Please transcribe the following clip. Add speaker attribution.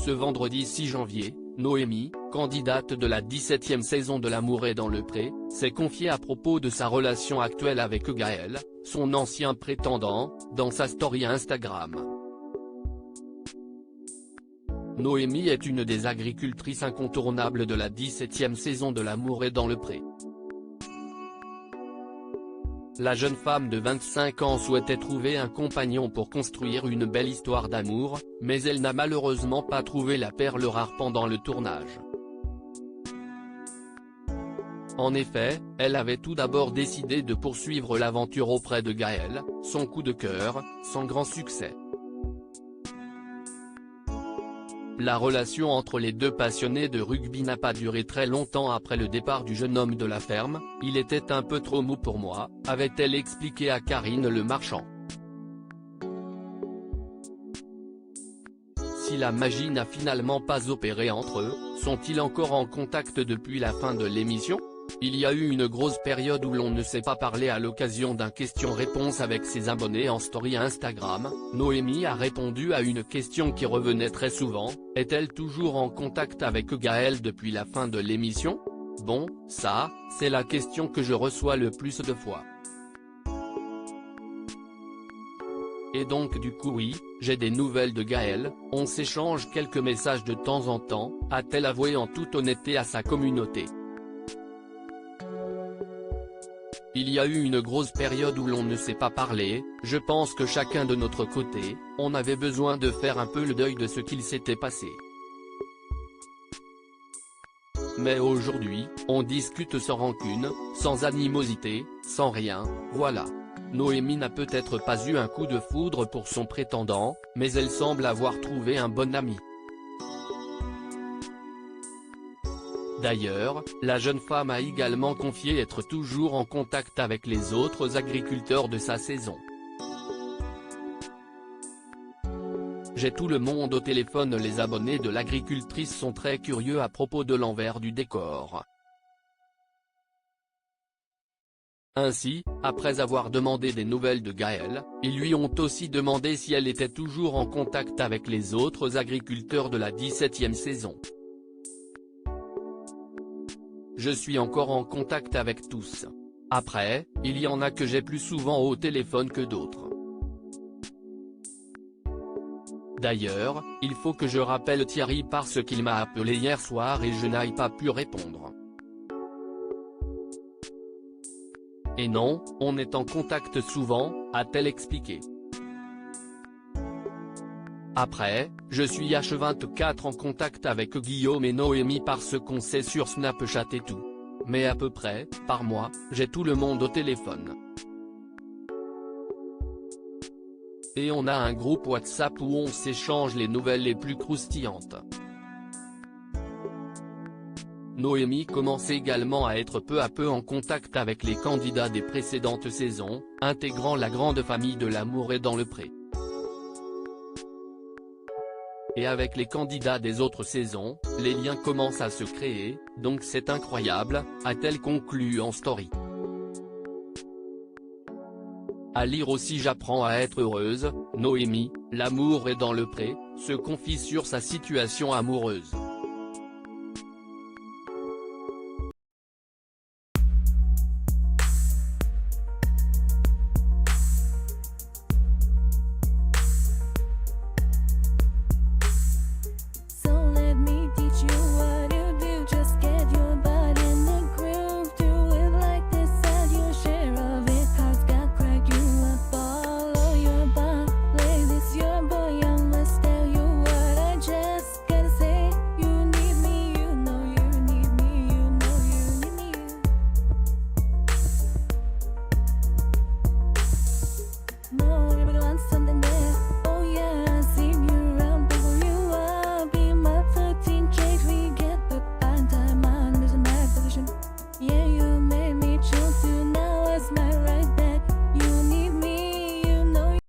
Speaker 1: Ce vendredi 6 janvier, Noémie, candidate de la 17e saison de L'amour est dans le pré, s'est confiée à propos de sa relation actuelle avec Gaël, son ancien prétendant, dans sa story Instagram. Noémie est une des agricultrices incontournables de la 17e saison de L'amour est dans le pré. La jeune femme de 25 ans souhaitait trouver un compagnon pour construire une belle histoire d'amour, mais elle n'a malheureusement pas trouvé la perle rare pendant le tournage. En effet, elle avait tout d'abord décidé de poursuivre l'aventure auprès de Gaël, son coup de cœur, sans grand succès. La relation entre les deux passionnés de rugby n'a pas duré très longtemps après le départ du jeune homme de la ferme, il était un peu trop mou pour moi, avait-elle expliqué à Karine Le Marchand. Si la magie n'a finalement pas opéré entre eux, sont-ils encore en contact depuis la fin de l'émission ? Il y a eu une grosse période où l'on ne s'est pas parlé à l'occasion d'un question-réponse avec ses abonnés en story Instagram. Noémie a répondu à une question qui revenait très souvent, est-elle toujours en contact avec Gaël depuis la fin de l'émission ? Bon, ça, c'est la question que je reçois le plus de fois. Et donc du coup oui, j'ai des nouvelles de Gaël, on s'échange quelques messages de temps en temps, a-t-elle avoué en toute honnêteté à sa communauté. Il y a eu une grosse période où l'on ne s'est pas parlé, je pense que chacun de notre côté, on avait besoin de faire un peu le deuil de ce qu'il s'était passé. Mais aujourd'hui, on discute sans rancune, sans animosité, sans rien, voilà. Noémie n'a peut-être pas eu un coup de foudre pour son prétendant, mais elle semble avoir trouvé un bon ami. D'ailleurs, la jeune femme a également confié être toujours en contact avec les autres agriculteurs de sa saison. J'ai tout le monde au téléphone. Les abonnés de l'agricultrice sont très curieux à propos de l'envers du décor. Ainsi, après avoir demandé des nouvelles de Gaël, ils lui ont aussi demandé si elle était toujours en contact avec les autres agriculteurs de la 17e saison. Je suis encore en contact avec tous. Après, il y en a que j'ai plus souvent au téléphone que d'autres. D'ailleurs, il faut que je rappelle Thierry parce qu'il m'a appelé hier soir et je n'ai pas pu répondre. Et non, on est en contact souvent, a-t-elle expliqué. Après, je suis H24 en contact avec Guillaume et Noémie parce qu'on sait sur Snapchat et tout. Mais à peu près, par mois, j'ai tout le monde au téléphone. Et on a un groupe WhatsApp où on s'échange les nouvelles les plus croustillantes. Noémie commence également à être peu à peu en contact avec les candidats des précédentes saisons, intégrant la grande famille de L'amour est dans le pré. Et avec les candidats des autres saisons, les liens commencent à se créer, donc c'est incroyable, a-t-elle conclu en story. À lire aussi j'apprends à être heureuse, Noémie, L'amour est dans le pré, se confie sur sa situation amoureuse.